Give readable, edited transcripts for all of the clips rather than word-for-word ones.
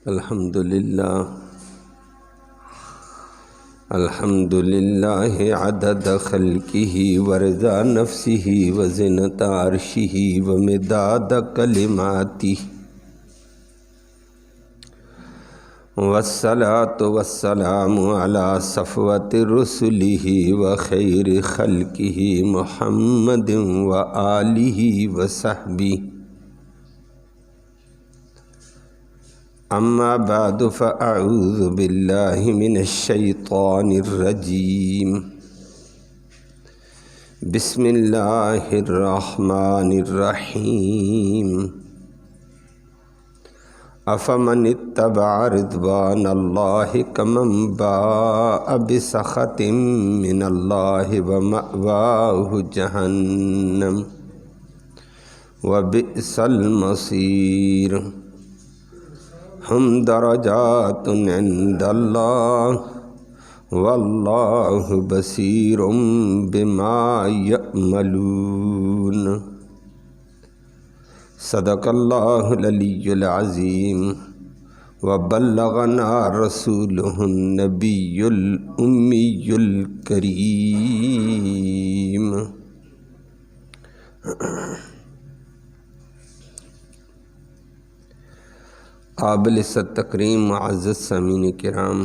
الحمدللہ عدد خلقہ ورضا نفسہ وزنۃ عرشہ ومداد کلماتہ والصلاة والسلام علی صفوۃ رسلہ وخیر خلقہ محمد وآلہ وصحبہ اما بعد فاعوذ باللہ من الشیطان الرجیم بسم اللہ الرحمن الرحیم افمن اتبع رضوان اللہ کمن باء بسخط من اللہ ومأواہ جہنم وبئس المصیر ہم درجات عند اللہ واللہ بصیر بما یعملون صدق اللہ العلی العظیم وبلغنا رسولہ النبی الامی الکریم۔ قابل تکریم معزز سامعین کرام،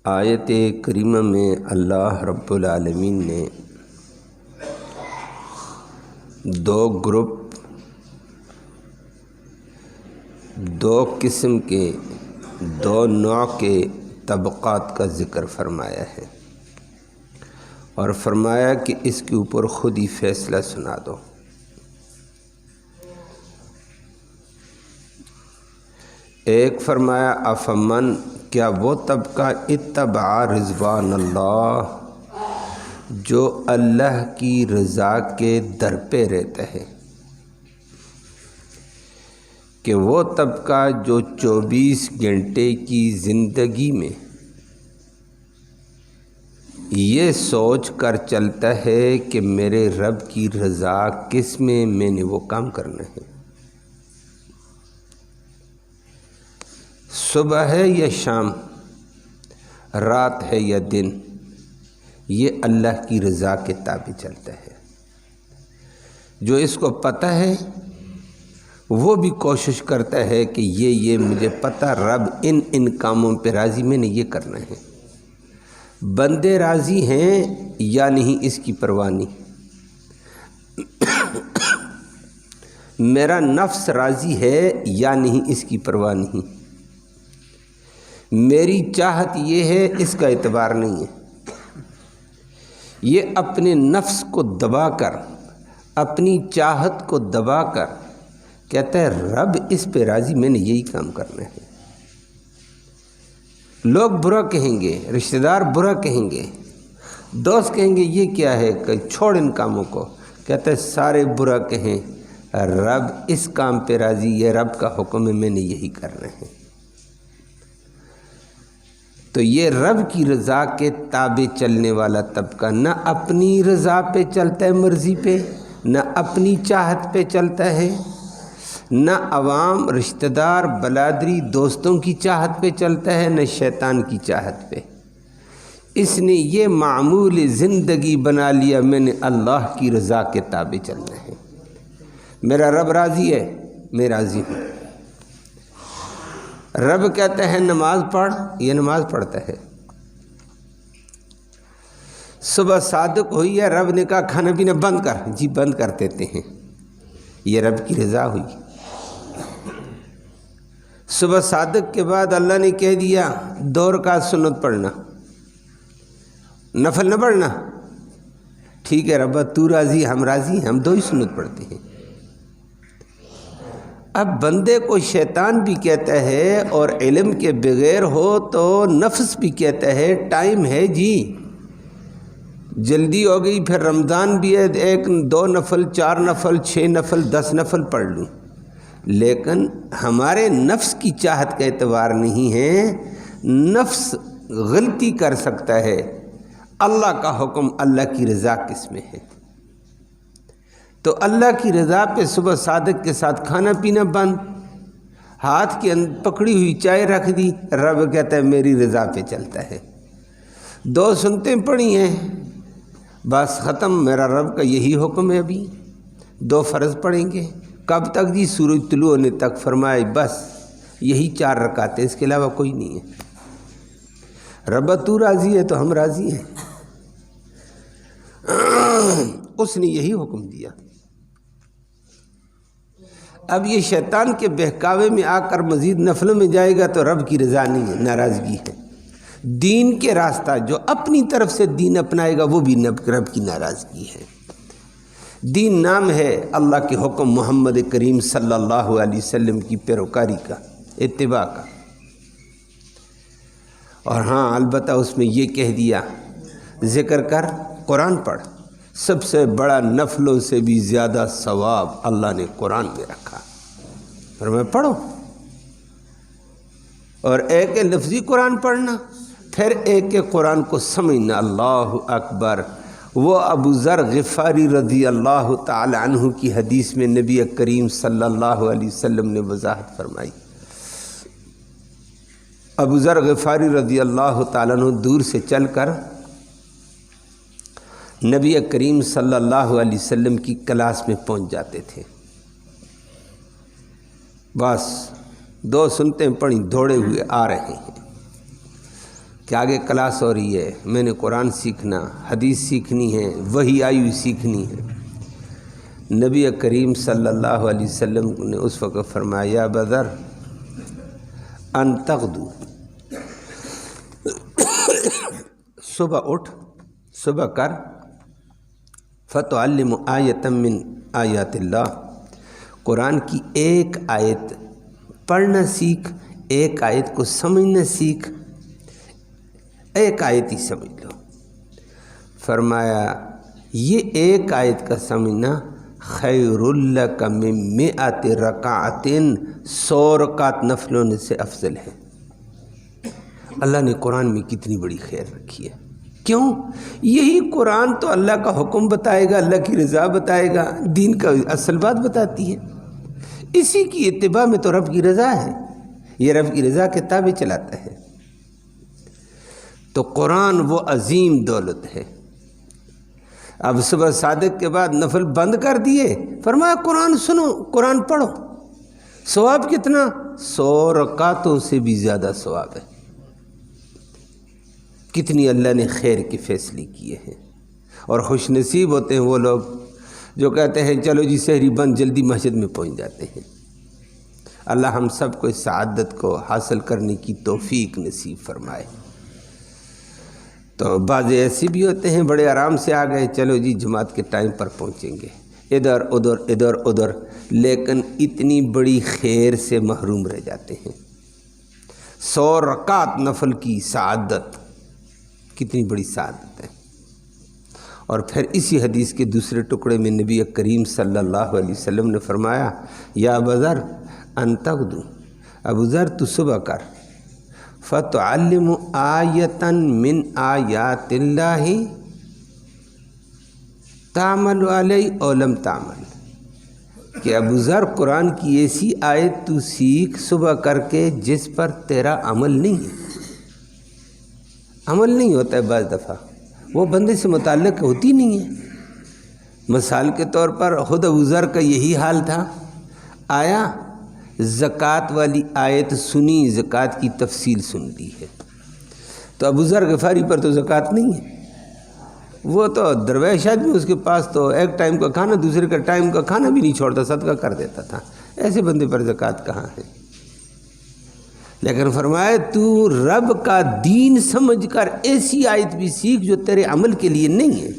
آیت کریمہ میں اللہ رب العالمین نے دو گروپ، دو قسم کے، دو نوع کے طبقات کا ذکر فرمایا ہے اور فرمایا کہ اس کے اوپر خود ہی فیصلہ سنا دو۔ ایک فرمایا افمن، کیا وہ طبقہ اتبع رضوان اللہ جو اللہ کی رضا کے در پہ رہتا ہے، کہ وہ طبقہ جو 24 گھنٹے کی زندگی میں یہ سوچ کر چلتا ہے کہ میرے رب کی رضا کس میں نے وہ کام کرنا ہے، صبح ہے یا شام، رات ہے یا دن، یہ اللہ کی رضا کے تابع چلتا ہے۔ جو اس کو پتہ ہے وہ بھی کوشش کرتا ہے کہ یہ مجھے پتہ رب ان کاموں پہ راضی، میں نے یہ کرنا ہے۔ بندے راضی ہیں یا نہیں اس کی پرواہ نہیں، میرا نفس راضی ہے یا نہیں اس کی پرواہ نہیں، میری چاہت یہ ہے اس کا اعتبار نہیں ہے۔ یہ اپنے نفس کو دبا کر، اپنی چاہت کو دبا کر کہتا ہے رب اس پہ راضی، میں نے یہی کام کرنا ہے۔ لوگ برا کہیں گے، رشتہ دار برا کہیں گے، دوست کہیں گے یہ کیا ہے، کہ چھوڑ ان کاموں کو، کہتا ہے سارے برا کہیں رب اس کام پہ راضی، یہ رب کا حکم ہے، میں نے یہی کرنا ہے۔ تو یہ رب کی رضا کے تابع چلنے والا طبقہ نہ اپنی رضا پہ چلتا ہے، مرضی پہ، نہ اپنی چاہت پہ چلتا ہے، نہ عوام، رشتہ دار، بلادری، دوستوں کی چاہت پہ چلتا ہے، نہ شیطان کی چاہت پہ۔ اس نے یہ معمول زندگی بنا لیا، میں نے اللہ کی رضا کے تابع چلنا ہے، میرا رب راضی ہے، میں راضی ہوں۔ رب کہتا ہے نماز پڑھ، یہ نماز پڑھتا ہے۔ صبح صادق ہوئی ہے، رب نے کہا کھانا پینا بند کر، جی بند کر دیتے ہیں، یہ رب کی رضا ہوئی۔ صبح صادق کے بعد اللہ نے کہہ دیا 2 رکعت سنت پڑھنا، نفل نہ پڑھنا، ٹھیک ہے رب تو راضی، ہم راضی ہیں، ہم 2 ہی سنت پڑھتے ہیں۔ اب بندے کو شیطان بھی کہتا ہے اور علم کے بغیر ہو تو نفس بھی کہتا ہے ٹائم ہے جی، جلدی ہو گئی، پھر رمضان بھی ہے، 1 2 نفل 4 نفل 6 نفل 10 نفل پڑھ لوں، لیکن ہمارے نفس کی چاہت کا اعتبار نہیں ہے۔ نفس غلطی کر سکتا ہے، اللہ کا حکم، اللہ کی رضا کس میں ہے؟ تو اللہ کی رضا پہ صبح صادق کے ساتھ کھانا پینا بند، ہاتھ کے اندر پکڑی ہوئی چائے رکھ دی، رب کہتا ہے میری رضا پہ چلتا ہے۔ 2 سنتیں پڑھی ہیں، بس ختم، میرا رب کا یہی حکم ہے۔ ابھی 2 فرض پڑھیں گے، کب تک جی؟ سورج طلوع ہونے تک، فرمائے بس یہی 4 رکعتیں، اس کے علاوہ کوئی نہیں ہے۔ رب تو راضی ہے تو ہم راضی ہیں، اس نے یہی حکم دیا۔ اب یہ شیطان کے بہکاوے میں آ کر مزید نفلوں میں جائے گا تو رب کی رضا نہیں ہے، ناراضگی ہے۔ دین کے راستہ جو اپنی طرف سے دین اپنائے گا وہ بھی رب کی ناراضگی ہے۔ دین نام ہے اللہ کے حکم محمد کریم صلی اللہ علیہ وسلم کی پیروکاری کا، اتباع کا۔ اور ہاں البتہ اس میں یہ کہہ دیا ذکر کر، قرآن پڑھ، سب سے بڑا نفلوں سے بھی زیادہ ثواب اللہ نے قرآن میں رکھا، فرمایا پڑھو۔ اور ایک لفظی قرآن پڑھنا، پھر ایک قرآن کو سمجھنا۔ اللہ اکبر۔ وہ ابو ذر غفاری رضی اللہ تعالی عنہ کی حدیث میں نبی کریم صلی اللہ علیہ وسلم نے وضاحت فرمائی۔ ابو ذر غفاری رضی اللہ تعالی عنہ دور سے چل کر نبی کریم صلی اللہ علیہ وسلم کی کلاس میں پہنچ جاتے تھے۔ بس 2 سنتیں پڑھی، دوڑے ہوئے آ رہے ہیں کہ آگے کلاس ہو رہی ہے، میں نے قرآن سیکھنا، حدیث سیکھنی ہے، وحی آئی ہوئی سیکھنی ہے۔ نبی کریم صلی اللہ علیہ وسلم نے اس وقت فرمایا یا بدر ان تغدو، صبح اٹھ، صبح کر، فتعلم آیۃ من آیات اللہ، قرآن کی ایک آیت پڑھنا سیکھ، ایک آیت کو سمجھنا سیکھ، ایک آیت ہی سمجھ لو۔ فرمایا یہ ایک آیت کا سمجھنا خیر لک من 100 رکعۃ، 100 رکعت نفلوں سے افضل ہے۔ اللہ نے قرآن میں کتنی بڑی خیر رکھی ہے۔ کیوں؟ یہی قرآن تو اللہ کا حکم بتائے گا، اللہ کی رضا بتائے گا، دین کا اصل بات بتاتی ہے۔ اسی کی اتباع میں تو رب کی رضا ہے، یہ رب کی رضا کے تابع چلاتا ہے۔ تو قرآن وہ عظیم دولت ہے۔ اب صبح صادق کے بعد نفل بند کر دیے، فرمایا قرآن سنو، قرآن پڑھو، ثواب کتنا؟ 100 رکعتوں سے بھی زیادہ ثواب ہے۔ کتنی اللہ نے خیر کے فیصلے کیے ہیں۔ اور خوش نصیب ہوتے ہیں وہ لوگ جو کہتے ہیں چلو جی سحری بند، جلدی مسجد میں پہنچ جاتے ہیں۔ اللہ ہم سب کو اس سعادت کو حاصل کرنے کی توفیق نصیب فرمائے۔ تو بعض ایسے بھی ہوتے ہیں بڑے آرام سے آ گئے، چلو جی جماعت کے ٹائم پر پہنچیں گے، ادھر ادھر ادھر ادھر، لیکن اتنی بڑی خیر سے محروم رہ جاتے ہیں۔ 100 رکعت نفل کی سعادت کتنی بڑی سعادت ہے۔ اور پھر اسی حدیث کے دوسرے ٹکڑے میں نبی کریم صلی اللہ علیہ وسلم نے فرمایا یا ابا ذر ان تغدو، ابو ذر تو صبح کر، فتعلم آیۃ من آیات اللہ تعمل علی او لم تعمل، کہ ابو ذر قرآن کی ایسی آیت تو سیکھ صبح کر کے جس پر تیرا عمل نہیں ہے۔ عمل نہیں ہوتا ہے، بعض دفعہ وہ بندے سے متعلق ہوتی نہیں ہے۔ مثال کے طور پر خود ابو ذر کا یہی حال تھا، آیا زکوٰۃ والی آیت سنی، زکوٰۃ کی تفصیل سن لی ہے، تو ابو ذر غفاری پر تو زکوٰۃ نہیں ہے، وہ تو درویش آدمی، اس کے پاس تو ایک ٹائم کا کھانا دوسرے کا ٹائم کا کھانا بھی نہیں چھوڑتا، صدقہ کر دیتا تھا۔ ایسے بندے پر زکوٰۃ کہاں ہے؟ لیکن فرمایا تو رب کا دین سمجھ کر ایسی آیت بھی سیکھ جو تیرے عمل کے لیے نہیں ہے۔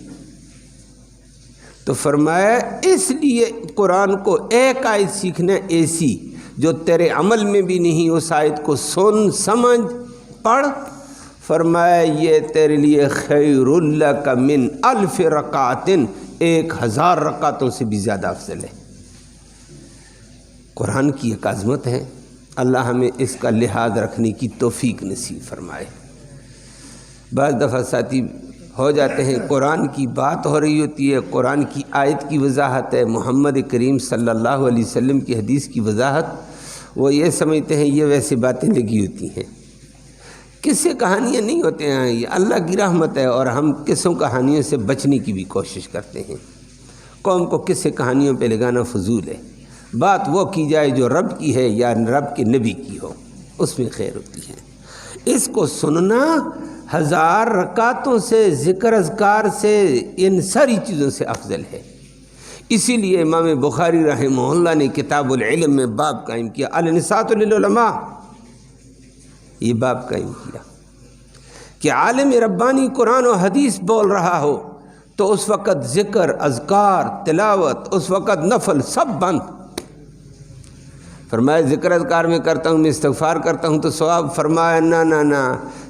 تو فرمایا اس لیے قرآن کو ایک آیت سیکھنا ایسی جو تیرے عمل میں بھی نہیں، اس آیت کو سن سمجھ پڑھ، فرمایا یہ تیرے لیے خیر لک من 1000 رکعۃ، 1000 رکعتوں سے بھی زیادہ افضل ہے۔ قرآن کی ایک عظمت ہے، اللہ ہمیں اس کا لحاظ رکھنے کی توفیق نصیب فرمائے۔ بعض دفعہ ساتھی ہو جاتے ہیں، قرآن کی بات ہو رہی ہوتی ہے، قرآن کی آیت کی وضاحت ہے، محمد کریم صلی اللہ علیہ وسلم کی حدیث کی وضاحت، وہ یہ سمجھتے ہیں یہ ویسی باتیں لگی ہوتی ہیں۔ قصے کہانیاں نہیں ہوتے ہیں، یہ اللہ کی رحمت ہے، اور ہم قصوں کہانیوں سے بچنے کی بھی کوشش کرتے ہیں۔ قوم کو قصے کہانیوں پہ لگانا فضول ہے، بات وہ کی جائے جو رب کی ہے یا رب کے نبی کی ہو، اس میں خیر ہوتی ہے۔ اس کو سننا 1000 رکعتوں سے، ذکر اذکار سے، ان ساری چیزوں سے افضل ہے۔ اسی لیے امام بخاری رحمہ اللہ نے کتاب العلم میں باب قائم کیا، النصاۃ للعلماء، یہ باب قائم کیا کہ عالم ربانی قرآن و حدیث بول رہا ہو تو اس وقت ذکر، اذکار، تلاوت، اس وقت نفل سب بند۔ فرمایا ذکر اذکار میں کرتا ہوں، میں استغفار کرتا ہوں تو ثواب، فرمایا نہ،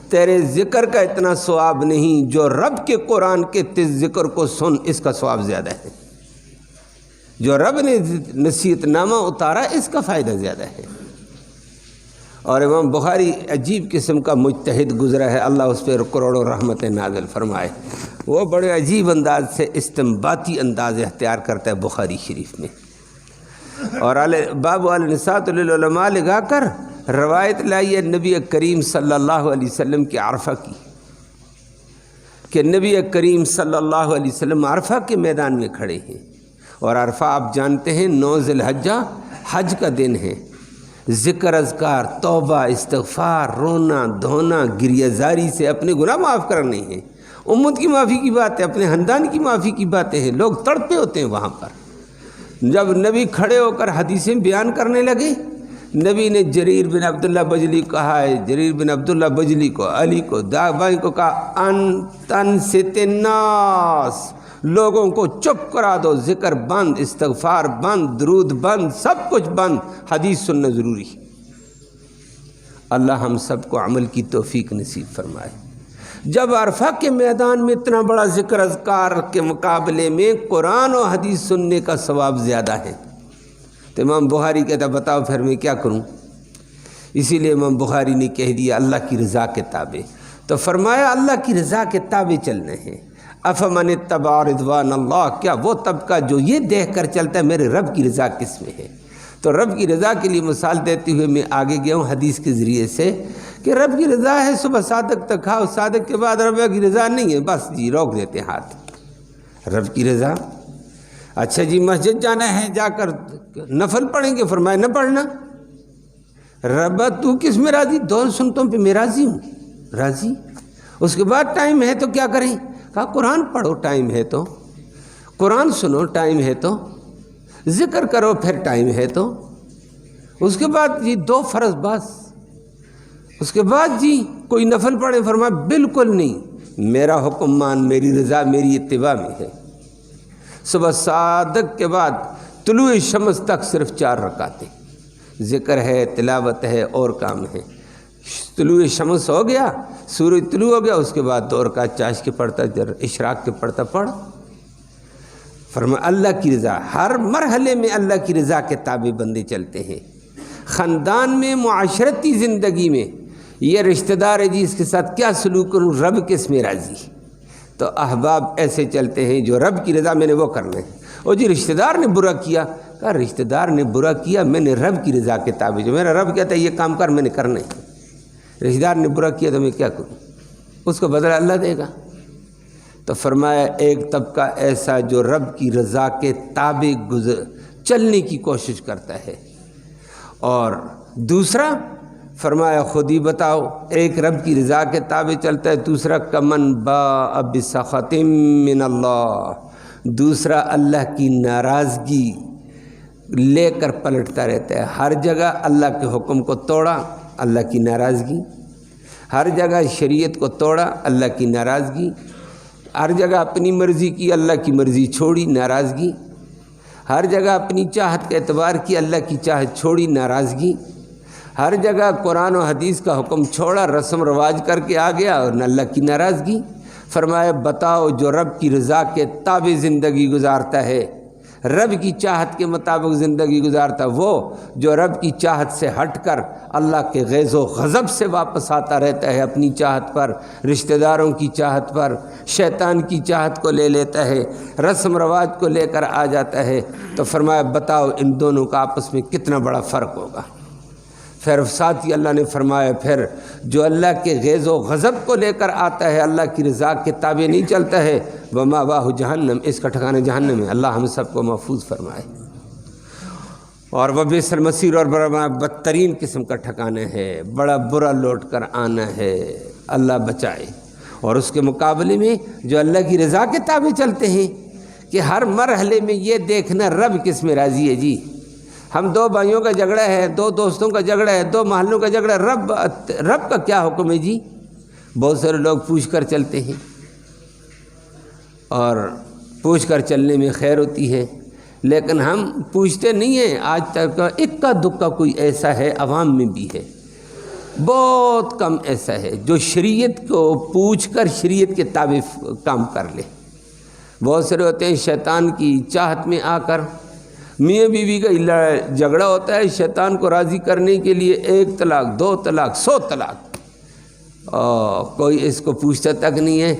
تیرے ذکر کا اتنا ثواب نہیں، جو رب کے قرآن کے ذکر کو سن اس کا ثواب زیادہ ہے، جو رب نے نصیحت نامہ اتارا اس کا فائدہ زیادہ ہے۔ اور امام بخاری عجیب قسم کا مجتہد گزرا ہے، اللہ اس پہ کروڑوں رحمتیں نازل فرمائے۔ وہ بڑے عجیب انداز سے استنباطی انداز اختیار کرتا ہے بخاری شریف میں، اور باب النصاۃ للعلماء لگا کر روایت لائی ہے نبی کریم صلی اللہ علیہ وسلم کے عرفہ کی، کہ نبی کریم صلی اللہ علیہ وسلم عرفہ کے میدان میں کھڑے ہیں، اور عرفہ آپ جانتے ہیں 9 ذی الحجہ حج کا دن ہے۔ ذکر اذکار، توبہ، استغفار، رونا دھونا، گریہ زاری سے اپنے گناہ معاف کرنے ہیں، امت کی معافی کی بات ہے، اپنے خاندان کی معافی کی باتیں ہیں۔ لوگ تڑپے ہوتے ہیں وہاں پر۔ جب نبی کھڑے ہو کر حدیثیں بیان کرنے لگے، نبی نے جریر بن عبداللہ بجلی کو کہا ہے، جریر بن عبداللہ بجلی کو، علی کو، داغبائی کو کہا تنصت الناس، لوگوں کو چپ کرا دو، ذکر بند، استغفار بند، درود بند، سب کچھ بند، حدیث سننا ضروری۔ اللہ ہم سب کو عمل کی توفیق نصیب فرمائے۔ جب عرفہ کے میدان میں اتنا بڑا ذکر اذکار کے مقابلے میں قرآن و حدیث سننے کا ثواب زیادہ ہے، تو امام بخاری کہتا بتاؤ پھر میں کیا کروں؟ اسی لیے امام بخاری نے کہہ دیا اللہ کی رضا کے تابع، تو فرمایا اللہ کی رضا کے تابع چلنے ہیں۔ افمن اتبع رضوان اللہ، کیا وہ طبقہ جو یہ دیکھ کر چلتا ہے میرے رب کی رضا کس میں ہے؟ تو رب کی رضا کے لیے مثال دیتے ہوئے میں آگے گیا ہوں حدیث کے ذریعے سے، کہ رب کی رضا ہے صبح صادق تک کھاؤ، صادق کے بعد رب کی رضا نہیں ہے، بس جی روک دیتے ہیں ہاتھ۔ رب کی رضا، اچھا جی مسجد جانا ہے، جا کر نفل پڑھیں گے، فرمایا نہ پڑھنا۔ رب تو کس میں راضی؟ 2 سنتوں پہ میں راضی ہوں، راضی۔ اس کے بعد ٹائم ہے تو کیا کریں؟ کہا قرآن پڑھو، ٹائم ہے تو قرآن سنو، ٹائم ہے تو ذکر کرو، پھر ٹائم ہے تو اس کے بعد جی 2 فرض بس، اس کے بعد جی کوئی نفل پڑھے، فرمایا بالکل نہیں، میرا حکم مان، میری رضا میری اتباع میں ہے۔ صبح صادق کے بعد طلوع شمس تک صرف 4 رکعتیں، ذکر ہے، تلاوت ہے، اور کام ہے۔ طلوع شمس ہو گیا، سورج طلوع ہو گیا، اس کے بعد 2 رکعت چاش کے پڑھتا، اشراق کے پڑھتا پڑھ۔ فرمایا اللہ کی رضا، ہر مرحلے میں اللہ کی رضا کے تابع بندے چلتے ہیں۔ خاندان میں، معاشرتی زندگی میں، یہ رشتہ دار ہے جی اس کے ساتھ کیا سلوک کروں، رب کس میں راضی، تو احباب ایسے چلتے ہیں جو رب کی رضا میں نے وہ کرنا ہے۔ اور جی رشتہ دار نے برا کیا، کہا رشتہ دار نے برا کیا، میں نے رب کی رضا کے تابع، جو میرا رب کہتا ہے یہ کام کر میں نے کرنا ہے، رشتہ دار نے برا کیا تو میں کیا کروں، اس کو بدلہ اللہ دے گا۔ تو فرمایا ایک طبقہ ایسا جو رب کی رضا کے تابع چلنے کی کوشش کرتا ہے، اور دوسرا فرمایا خود ہی بتاؤ، ایک رب کی رضا کے تابع چلتا ہے، دوسرا کمن باء بسخط من اللہ، دوسرا اللہ کی ناراضگی لے کر پلٹتا رہتا ہے۔ ہر جگہ اللہ کے حکم کو توڑا، اللہ کی ناراضگی، ہر جگہ شریعت کو توڑا، اللہ کی ناراضگی، ہر جگہ اپنی مرضی کی، اللہ کی مرضی چھوڑی، ناراضگی، ہر جگہ اپنی چاہت کا اعتبار کی، اللہ کی چاہت چھوڑی، ناراضگی، ہر جگہ قرآن و حدیث کا حکم چھوڑا، رسم رواج کر کے آ گیا، اور اللہ کی ناراضگی۔ فرمایا بتاؤ جو رب کی رضا کے تابع زندگی گزارتا ہے، رب کی چاہت کے مطابق زندگی گزارتا، وہ جو رب کی چاہت سے ہٹ کر اللہ کے غیظ و غضب سے واپس آتا رہتا ہے، اپنی چاہت پر، رشتہ داروں کی چاہت پر، شیطان کی چاہت کو لے لیتا ہے، رسم رواج کو لے کر آ جاتا ہے، تو فرمایا بتاؤ ان دونوں کا آپس میں کتنا بڑا فرق ہوگا۔ پھر ساتھ ہی اللہ نے فرمایا پھر جو اللہ کے غیظ و غضب کو لے کر آتا ہے، اللہ کی رضا کے تابع نہیں چلتا ہے، وَمَأْوَاهُ جہنم، اس کا ٹھکانہ جہنم ہے۔ اللہ ہم سب کو محفوظ فرمائے۔ اور وَبِئْسَ الْمَصِيرُ، اور بڑا بدترین قسم کا ٹھکانہ ہے، بڑا برا لوٹ کر آنا ہے، اللہ بچائے۔ اور اس کے مقابلے میں جو اللہ کی رضا کے تابع چلتے ہیں کہ ہر مرحلے میں یہ دیکھنا رب کس میں راضی ہے جی۔ ہم دو بھائیوں کا جھگڑا ہے، دو دوستوں کا جھگڑا ہے، دو محلوں کا جھگڑا، رب کا کیا حکم ہے جی؟ بہت سارے لوگ پوچھ کر چلتے ہیں، اور پوچھ کر چلنے میں خیر ہوتی ہے، لیکن ہم پوچھتے نہیں ہیں۔ آج تک اکا دکا کوئی ایسا ہے، عوام میں بھی ہے، بہت کم ایسا ہے جو شریعت کو پوچھ کر شریعت کے تابع کام کر لے۔ بہت سارے ہوتے ہیں شیطان کی چاہت میں آ کر، میاں بیوی کا جھگڑا ہوتا ہے، شیطان کو راضی کرنے کے لیے 1 طلاق 2 طلاق 100 طلاق، کوئی اس کو پوچھتا تک نہیں ہے۔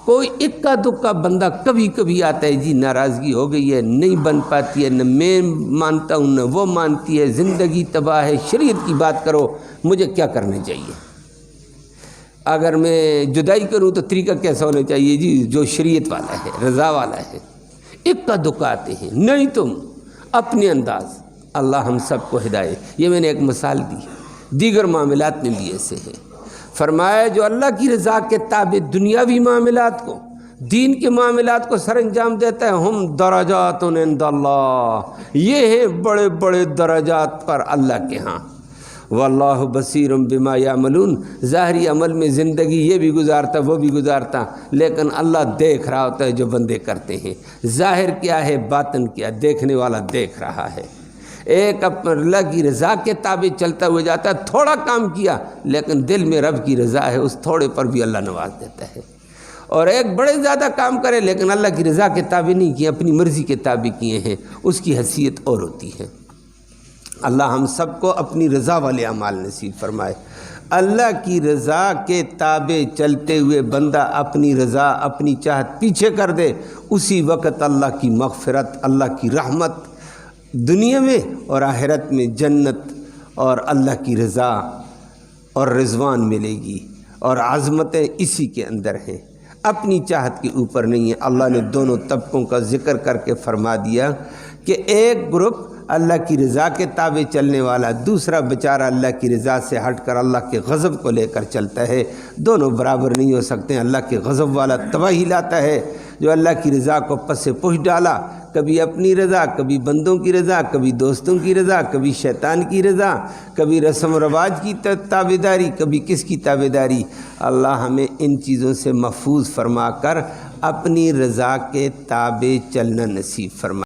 کوئی اکا دکا بندہ کبھی کبھی آتا ہے جی ناراضگی ہو گئی ہے، نہیں بن پاتی ہے، نہ میں مانتا ہوں نہ وہ مانتی ہے، زندگی تباہ ہے، شریعت کی بات کرو، مجھے کیا کرنا چاہیے؟ اگر میں جدائی کروں تو طریقہ کیسا ہونا چاہیے جی؟ جو شریعت والا ہے، رضا والا ہے۔ اکا دکا آتے ہیں، نہیں تم اپنے انداز۔ اللہ ہم سب کو ہدایت۔ یہ میں نے ایک مثال دی، دیگر معاملات میں بھی ایسے ہیں۔ فرمایا جو اللہ کی رضا کے تابع دنیاوی معاملات کو، دین کے معاملات کو سر انجام دیتا ہے، ہم درجات عند اللہ، یہ ہیں بڑے بڑے درجات پر اللہ کے ہاں۔ واللہ بصیر بما یعملون، ظاہری عمل میں زندگی یہ بھی گزارتا وہ بھی گزارتا، لیکن اللہ دیکھ رہا ہوتا ہے جو بندے کرتے ہیں۔ ظاہر کیا ہے باطن کیا، دیکھنے والا دیکھ رہا ہے۔ ایک اللہ کی رضا کے تابع چلتا ہوئے جاتا ہے، تھوڑا کام کیا لیکن دل میں رب کی رضا ہے، اس تھوڑے پر بھی اللہ نواز دیتا ہے۔ اور ایک بڑے زیادہ کام کرے لیکن اللہ کی رضا کے تابع نہیں کیے، اپنی مرضی کے تابع کیے ہیں، اس کی حیثیت اور ہوتی ہے۔ اللہ ہم سب کو اپنی رضا والے اعمال نصیب فرمائے۔ اللہ کی رضا کے تابع چلتے ہوئے بندہ اپنی رضا، اپنی چاہت پیچھے کر دے، اسی وقت اللہ کی مغفرت، اللہ کی رحمت دنیا میں اور آخرت میں جنت اور اللہ کی رضا اور رضوان ملے گی، اور عظمتیں اسی کے اندر ہیں، اپنی چاہت کے اوپر نہیں ہے۔ اللہ نے دونوں طبقوں کا ذکر کر کے فرما دیا کہ ایک گروپ اللہ کی رضا کے تابع چلنے والا، دوسرا بیچارہ اللہ کی رضا سے ہٹ کر اللہ کے غضب کو لے کر چلتا ہے۔ دونوں برابر نہیں ہو سکتے۔ اللہ کے غضب والا تباہی لاتا ہے، جو اللہ کی رضا کو پس پش ڈالا، کبھی اپنی رضا، کبھی بندوں کی رضا، کبھی دوستوں کی رضا، کبھی شیطان کی رضا، کبھی رسم و رواج کی تابعداری، کبھی کس کی تابعداری۔ اللہ ہمیں ان چیزوں سے محفوظ فرما کر اپنی رضا کے تابع چلنا نصیب فرما۔